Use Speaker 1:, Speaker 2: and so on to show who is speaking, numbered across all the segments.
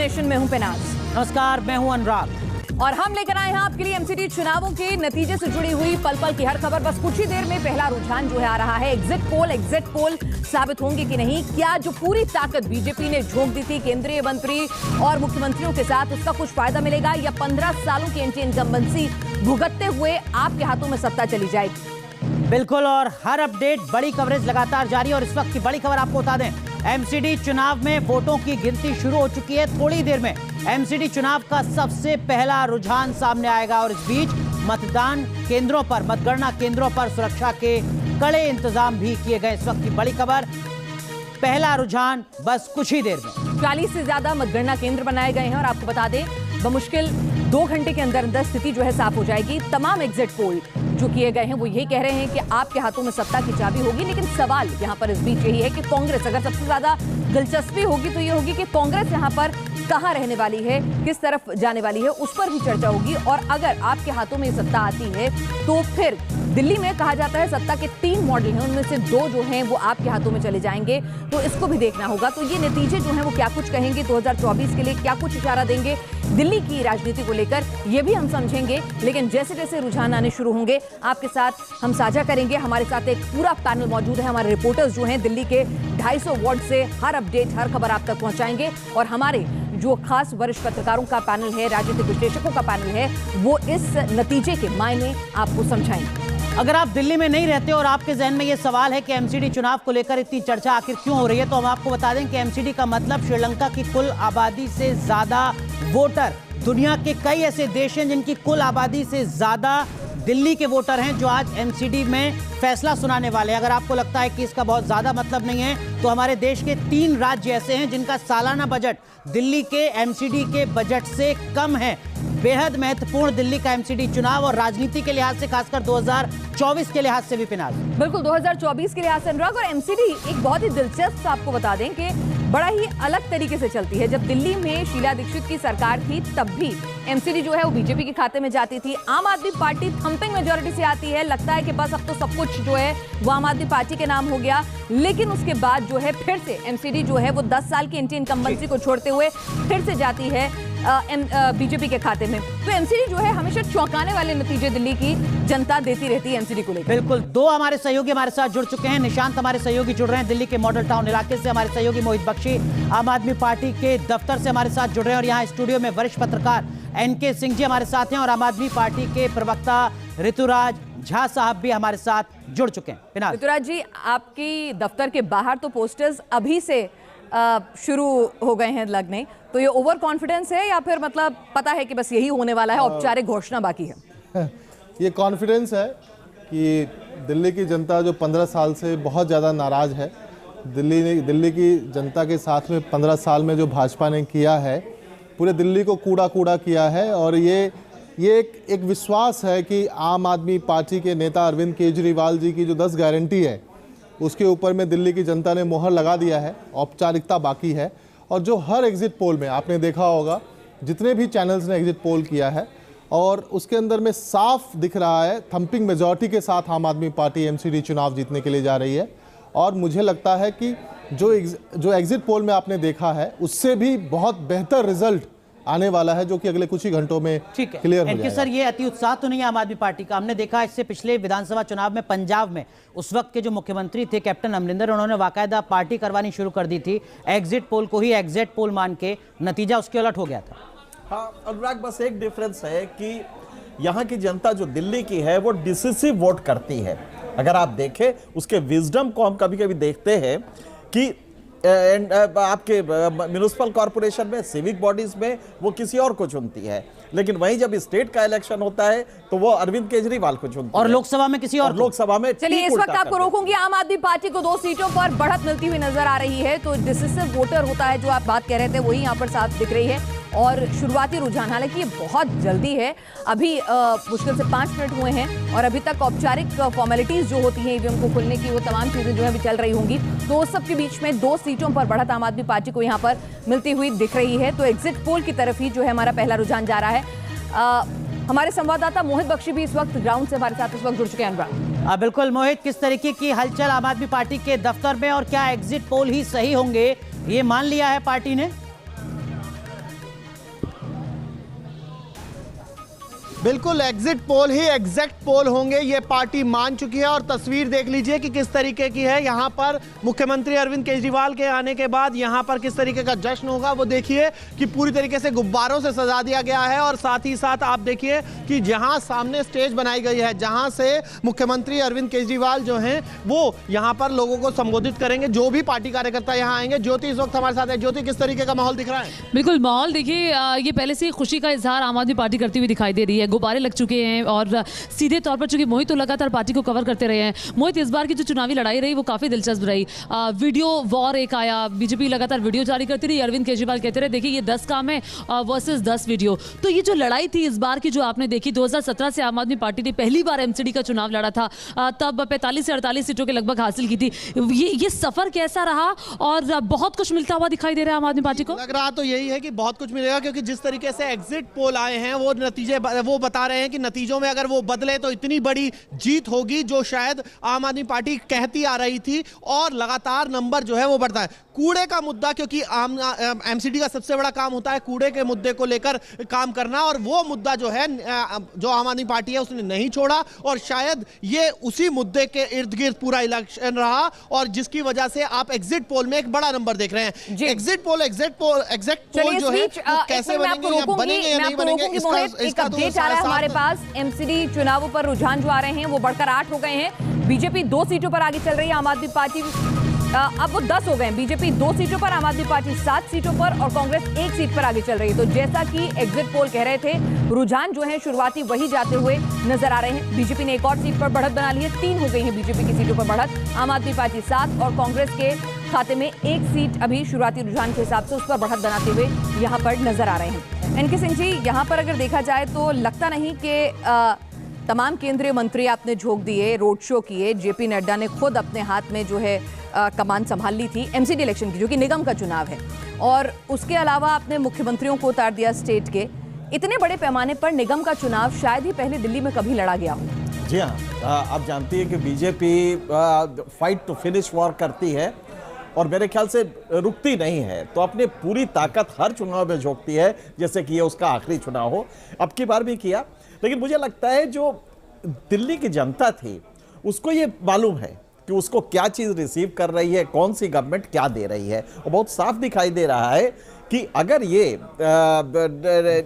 Speaker 1: Nation में हूं पेनाज।
Speaker 2: नमस्कार, मैं हूं अनुराग
Speaker 1: और हम लेकर आए हैं आपके लिए एमसीडी चुनावों के नतीजे से जुड़ी हुई पल पल की हर खबर। बस कुछ ही देर में पहला रुझान जो है आ रहा है। एग्जिट पोल साबित होंगे कि नहीं, क्या जो पूरी ताकत बीजेपी ने झोंक दी थी केंद्रीय मंत्री और मुख्यमंत्रियों के साथ, उसका कुछ फायदा मिलेगा या 15 सालों की एंटी इनकम्बेंसी भुगतते हुए आपके हाथों में सत्ता चली जाएगी?
Speaker 2: बिल्कुल, और हर अपडेट, बड़ी कवरेज लगातार जारी। और इस वक्त की बड़ी खबर आपको बता दें, एमसीडी चुनाव में वोटों की गिनती शुरू हो चुकी है। थोड़ी देर में एमसीडी चुनाव का सबसे पहला रुझान सामने आएगा और इस बीच मतदान केंद्रों पर, मतगणना केंद्रों पर सुरक्षा के कड़े इंतजाम भी किए गए। इस वक्त की बड़ी खबर, पहला रुझान बस कुछ ही देर में।
Speaker 1: 40 से ज्यादा मतगणना केंद्र बनाए गए हैं और आपको बता दें बमुश्किल 2 घंटे के अंदर अंदर स्थिति जो है साफ हो जाएगी। तमाम एग्जिट पोल जो किए गए हैं वो यही कह रहे हैं कि आपके हाथों में सत्ता की चाबी होगी। लेकिन सवाल यहां पर इस बीच यही है कि कांग्रेस, अगर सबसे ज्यादा दिलचस्पी होगी तो ये होगी कि कांग्रेस यहां पर कहां रहने वाली है, किस तरफ जाने वाली है, उस पर भी चर्चा होगी। और अगर आपके हाथों में सत्ता आती है तो फिर दिल्ली में कहा जाता है सत्ता के 3 मॉडल हैं, उनमें से 2 जो हैं वो आपके हाथों में चले जाएंगे। तो इसको भी देखना होगा। तो ये नतीजे जो हैं वो क्या कुछ कहेंगे 2024 के लिए, क्या कुछ इशारा देंगे दिल्ली की राजनीति को लेकर, ये भी हम समझेंगे। लेकिन जैसे जैसे रुझान आने शुरू होंगे आपके साथ हम साझा करेंगे। हमारे साथ एक पूरा पैनल मौजूद है। हमारे रिपोर्टर्स जो हैं दिल्ली के 250 वार्ड से हर अपडेट, हर खबर आप तक पहुंचाएंगे। और हमारे जो खास वरिष्ठ पत्रकारों का पैनल है, राजनीतिक विश्लेषकों का पैनल है, वो इस नतीजे के मायने आपको समझाएंगे।
Speaker 2: अगर आप दिल्ली में नहीं रहते और आपके जहन में ये सवाल है कि एमसीडी चुनाव को लेकर इतनी चर्चा आखिर क्यों हो रही है, तो हम आपको बता दें कि एमसीडी का मतलब श्रीलंका की कुल आबादी से ज्यादा वोटर। दुनिया के कई ऐसे देश हैं जिनकी कुल आबादी से ज्यादा दिल्ली के वोटर हैं जो आज एमसीडी में फैसला सुनाने वाले हैं। अगर आपको लगता है कि इसका बहुत ज्यादा मतलब नहीं है, तो हमारे देश के 3 राज्य ऐसे हैं जिनका सालाना बजट दिल्ली के एमसीडी के बजट से कम है। बेहद महत्वपूर्ण दिल्ली का एमसीडी चुनाव, और राजनीति के लिहाज से, खासकर 2024 के लिहाज से भी पिनाज।
Speaker 1: बिल्कुल, 2024 के लिहाज से अनुराग। और एमसीडी एक बहुत ही दिलचस्प, आपको बता दें कि बड़ा ही अलग तरीके से चलती है। जब दिल्ली में शीला दीक्षित की सरकार थी तब भी एमसीडी जो है वो बीजेपी के खाते में जाती थी। आम आदमी पार्टी थंपिंग मेजॉरिटी से आती है, लगता है कि बस अब तो सब कुछ जो है वो आम आदमी पार्टी के नाम हो गया। लेकिन उसके बाद जो है फिर से एमसीडी जो है वो 10 साल की एंटी इनकम्बेंसी को छोड़ते हुए फिर से जाती है बीजेपी के खाते में। तो एमसीडी जो है हमेशा चौंकाने वाले नतीजे दिल्ली की जनता देती रहती है एमसीडी को लेकर।
Speaker 2: बिल्कुल, 2 हमारे सहयोगी हमारे साथ जुड़ चुके हैं। निशांत हमारे सहयोगी जुड़ रहे हैं दिल्ली के मॉडल टाउन इलाके से। हमारे सहयोगी मोहित बख्शी आम आदमी पार्टी के दफ्तर से हमारे साथ जुड़ रहे हैं। और यहाँ स्टूडियो में वरिष्ठ पत्रकार एनके सिंह जी हमारे साथ हैं और आम आदमी पार्टी के प्रवक्ता ऋतुराज झा साहब भी हमारे साथ जुड़ चुके हैं।
Speaker 1: ऋतुराज जी, आपकी दफ्तर के बाहर तो पोस्टर्स अभी से शुरू हो गए हैं लगने, तो ये ओवर कॉन्फिडेंस है या फिर मतलब पता है कि बस यही होने वाला है, औपचारिक घोषणा बाकी है?
Speaker 3: ये कॉन्फिडेंस है कि दिल्ली की जनता जो 15 साल से बहुत ज़्यादा नाराज़ है, दिल्ली की जनता के साथ में 15 साल में जो भाजपा ने किया है, पूरे दिल्ली को कूड़ा कूड़ा किया है। और ये एक विश्वास है कि आम आदमी पार्टी के नेता अरविंद केजरीवाल जी की जो 10 गारंटी है उसके ऊपर में दिल्ली की जनता ने मोहर लगा दिया है। औपचारिकता बाकी है। और जो हर एग्जिट पोल में आपने देखा होगा, जितने भी चैनल्स ने एग्जिट पोल किया है, और उसके अंदर में साफ दिख रहा है थंपिंग मेजॉरिटी के साथ आम आदमी पार्टी एमसीडी चुनाव जीतने के लिए जा रही है। और मुझे लगता है कि जो एग्जिट पोल में आपने देखा है उससे भी बहुत बेहतर रिजल्ट आने वाला है, जो कि अगले कुछ ही घंटों में क्लियर हो जाएगा।
Speaker 2: सर, ये अति उत्साह तो नहीं है आम आदमी पार्टी का? हमने देखा इससे पिछले विधानसभा चुनाव में पंजाब में उस वक्त के जो मुख्यमंत्री थे कैप्टन अमरिंदर, उन्होंने बाकायदा पार्टी करवानी शुरू कर दी थी। एग्जिट पोल को ही एग्जिट पोल मान के नतीजा उसके उलट हो गया था।
Speaker 4: हाँ अनुराग, बस एक डिफरेंस है कि यहाँ की जनता जो दिल्ली की है वो डिसिसिव वोट करती है। अगर आप देखें उसके विजडम को हम कभी कभी देखते हैं कि आपके म्युनिसिपल कॉर्पोरेशन में, सिविक बॉडीज में वो किसी और को चुनती है, लेकिन वहीं जब स्टेट का इलेक्शन होता है तो वो अरविंद केजरीवाल को चुनती है,
Speaker 2: और लोकसभा में किसी और
Speaker 4: लोकसभा में।
Speaker 1: चलिए, इस वक्त आपको रोकूंगी। आम आदमी पार्टी को 2 सीटों पर बढ़त मिलती हुई नजर आ रही है। तो डिसिसिव वोटर होता है जो आप बात कह रहे थे, वही यहाँ पर साफ दिख रही है। और शुरुआती रुझान, हालांकि ये बहुत जल्दी है, अभी मुश्किल से 5 मिनट हुए हैं और अभी तक औपचारिक फॉर्मेलिटीज जो होती हैं ईवीएम को खोलने की, वो तमाम चीजें जो है अभी चल रही होंगी। तो उस सब के बीच में 2 सीटों पर बढ़त आम आदमी पार्टी को यहाँ पर मिलती हुई दिख रही है। तो एग्जिट पोल की तरफ ही जो है हमारा पहला रुझान जा रहा है। हमारे संवाददाता मोहित बख्शी भी इस वक्त ग्राउंड से हमारे साथ इस वक्त जुड़ चुके हैं। अनुराग,
Speaker 2: बिल्कुल मोहित, किस तरीके की हलचल आम आदमी पार्टी के दफ्तर में, और क्या एग्जिट पोल ही सही होंगे, ये मान लिया है पार्टी ने?
Speaker 5: बिल्कुल एग्जिट पोल ही एग्जैक्ट पोल होंगे, ये पार्टी मान चुकी है। और तस्वीर देख लीजिए कि किस तरीके की है। यहाँ पर मुख्यमंत्री अरविंद केजरीवाल के आने के बाद यहाँ पर किस तरीके का जश्न होगा वो देखिए कि पूरी तरीके से गुब्बारों से सजा दिया गया है। और साथ ही साथ आप देखिए कि जहाँ सामने स्टेज बनाई गई है, जहाँ से मुख्यमंत्री अरविंद केजरीवाल जो हैं वो यहाँ पर लोगों को संबोधित करेंगे, जो भी पार्टी कार्यकर्ता यहाँ आएंगे। ज्योति इस वक्त हमारे साथ है। ज्योति, किस तरीके का माहौल दिख रहा है?
Speaker 6: बिल्कुल माहौल देखिए, ये पहले से खुशी का इजहार आम आदमी पार्टी करती हुई दिखाई दे रही है। गुब्बारे लग चुके हैं और सीधे तौर पर, चूंकि मोहित तो लगातार पार्टी को कवर करते रहे हैं, मोहित इस बार की जो चुनावी लड़ाई रही वो काफी दिलचस्प रही। वीडियो वॉर एक आया, बीजेपी लगातार वीडियो जारी करती रही, अरविंद केजरीवाल कहते रहे देखिए ये 10 काम है वर्सेस 10 वीडियो। तो ये जो लड़ाई थी इस बार की जो आपने देखी, 2017 से आम आदमी पार्टी ने पहली बार एमसीडी का चुनाव लड़ा था, तब 45 से 48 सीटों के लगभग हासिल की थी। ये सफर कैसा रहा और बहुत कुछ मिलता हुआ दिखाई दे रहा है आम आदमी पार्टी को?
Speaker 5: लग रहा तो यही है कि बहुत कुछ मिलेगा, क्योंकि जिस तरीके से एग्जिट पोल आए हैं वो नतीजे वो बता रहे हैं कि नतीजों में अगर वो बदले तो इतनी बड़ी जीत होगी जो शायद आम आदमी पार्टी कहती आ रही थी। और लगातार नंबर जो है वो बढ़ता है। कूड़े का मुद्दा, क्योंकि एमसीडी का सबसे बड़ा काम होता है कूड़े के मुद्दे को लेकर काम करना, और वो मुद्दा जो है जो आम आदमी पार्टी है उसने नहीं छोड़ा। और शायद ये उसी मुद्दे के इर्द गिर्द पूरा इलेक्शन रहा, और जिसकी वजह से आप एग्जिट पोल में एक बड़ा नंबर देख रहे हैं। एग्जिट पोल एग्जैक्ट पोल जो है कैसे बनेंगे या नहीं बनेंगे,
Speaker 1: एक अपडेट आ रहा है हमारे पास। एमसीडी चुनावों पर रुझान जो आ रहे हैं वो बढ़कर 8 हो गए हैं। बीजेपी 2 सीटों पर आगे चल रही है, आम आदमी पार्टी अब वो 10 हो गए हैं। बीजेपी 2 सीटों पर, आम आदमी पार्टी 7 सीटों पर और कांग्रेस 1 सीट पर आगे चल रही है। तो जैसा कि एग्जिट पोल कह रहे थे, रुझान जो है शुरुआती वही जाते हुए नजर आ रहे हैं। बीजेपी ने एक और सीट पर बढ़त बना ली है, 3 हो गई है बीजेपी की सीटों पर बढ़त। आम आदमी पार्टी 7 और कांग्रेस के खाते में 1 सीट अभी शुरुआती रुझान के हिसाब से उस पर बढ़त बनाते हुए यहाँ पर नजर आ रहे हैं। एनके सिंह जी, यहाँ पर अगर देखा जाए तो लगता नहीं कि तमाम केंद्रीय मंत्री आपने झोंक दिए, रोड शो किए, जेपी नड्डा ने खुद अपने हाथ में जो है कमान संभाल ली थी एमसीडी इलेक्शन की, जो कि निगम का चुनाव है, और उसके अलावा आपने मुख्यमंत्रियों को उतार दिया स्टेट के। इतने बड़े पैमाने पर निगम का चुनाव शायद ही पहले दिल्ली में कभी लड़ा गया हो।
Speaker 4: जी हाँ, आप जानती है कि BJP fight to finish war करती है और मेरे ख्याल से रुकती नहीं है, तो अपनी पूरी ताकत हर चुनाव में झोंकती है, जैसे कि ये उसका आखिरी चुनाव हो, अब की बार भी किया। लेकिन मुझे लगता है जो दिल्ली की जनता थी उसको ये मालूम है कि उसको क्या चीज़ रिसीव कर रही है, कौन सी गवर्नमेंट क्या दे रही है। और बहुत साफ दिखाई दे रहा है कि अगर ये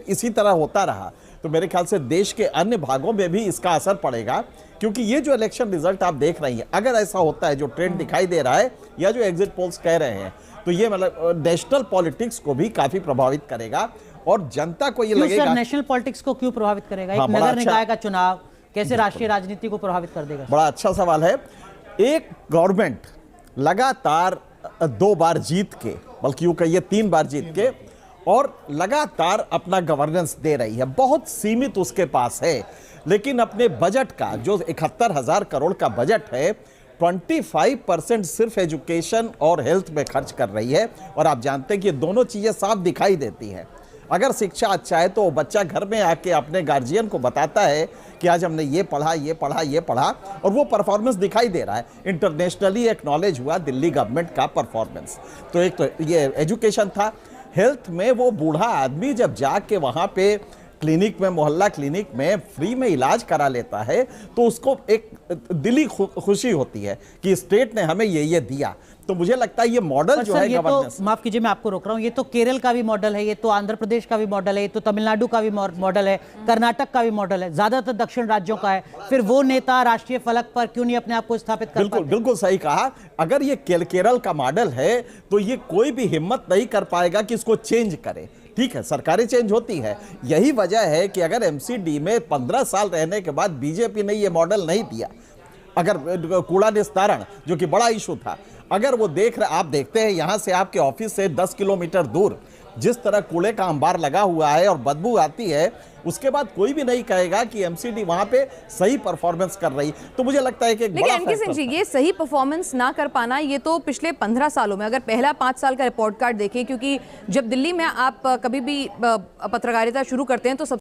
Speaker 4: इसी तरह होता रहा तो मेरे ख्याल से देश के अन्य भागों में भी इसका असर पड़ेगा। क्योंकि ये जो इलेक्शन रिजल्ट आप देख रही हैं, अगर ऐसा होता है जो ट्रेंड दिखाई दे रहा है या जो एग्जिट पोल्स कह रहे हैं, तो ये मतलब नेशनल पॉलिटिक्स को भी काफी प्रभावित करेगा और जनता को ये लगेगा।
Speaker 2: सर, नेशनल पॉलिटिक्स को क्यों प्रभावित करेगा? एक नगर निकाय का चुनाव कैसे राष्ट्रीय राजनीति को प्रभावित कर देगा?
Speaker 4: बड़ा अच्छा सवाल है। एक गवर्नमेंट लगातार 2 बार जीत के, बल्कि यूं कहिए 3 बार जीत के, और लगातार अपना गवर्नेंस दे रही है, बहुत सीमित उसके पास है, लेकिन अपने बजट का जो 71,000 करोड़ का बजट है, 25% सिर्फ एजुकेशन और हेल्थ में खर्च कर रही है। और आप जानते हैं कि ये दोनों चीजें साफ दिखाई देती हैं। अगर शिक्षा अच्छा है तो बच्चा घर में आके अपने गार्जियन को बताता है कि आज हमने ये पढ़ा, ये पढ़ा, ये पढ़ा, और वो परफॉर्मेंस दिखाई दे रहा है। इंटरनेशनली एक्नॉलेज हुआ दिल्ली गवर्नमेंट का परफॉर्मेंस। तो एक तो ये एजुकेशन था। हेल्थ में वो बूढ़ा आदमी जब जाके वहाँ पे क्लिनिक में, मोहल्ला क्लिनिक में फ्री में इलाज करा लेता है, तो उसको एक दिली खुशी होती है कि स्टेट ने हमें ये दिया। तो मुझे लगता है ये मॉडल जो है गवर्नेंस,
Speaker 2: तो माफ कीजिए मैं आपको रोक रहा हूं, ये तो केरल का भी मॉडल है, ये तो आंध्र प्रदेश का भी मॉडल है, ये तो तमिलनाडु का भी मॉडल है, कर्नाटक का भी मॉडल है, ज्यादातर दक्षिण राज्यों का है। फिर वो नेता राष्ट्रीय फलक पर क्यों नहीं अपने आप को स्थापित कर पाते?
Speaker 4: बिल्कुल सही कहा। अगर ये केरल का मॉडल है तो ये कोई भी हिम्मत नहीं कर पाएगा कि इसको चेंज करे। ठीक है, सरकारें चेंज होती है, यही वजह है कि अगर एमसीडी में 15 साल रहने के बाद बीजेपी ने ये मॉडल नहीं दिया, अगर कूड़ा निस्तारण जो कि बड़ा इशू था, अगर वो आप देखते हैं यहां से आपके ऑफिस से 10 किलोमीटर दूर जिस तरह कूड़े का अंबार लगा हुआ है और बदबू आती है, उसके बाद कोई भी नहीं कहेगा कि एमसीडी वहां पे सही परफॉर्मेंस कर रही। तो मुझे लगता है कि
Speaker 1: लेकिन एनके सिंह जी, ये सही परफॉर्मेंस ना कर पाना, ये तो पिछले 15 सालों में, अगर पहला 5 साल का रिपोर्ट कार्ड देखें, क्योंकि जब दिल्ली में आप कभी भी पत्रकारिता शुरू करते हैं तो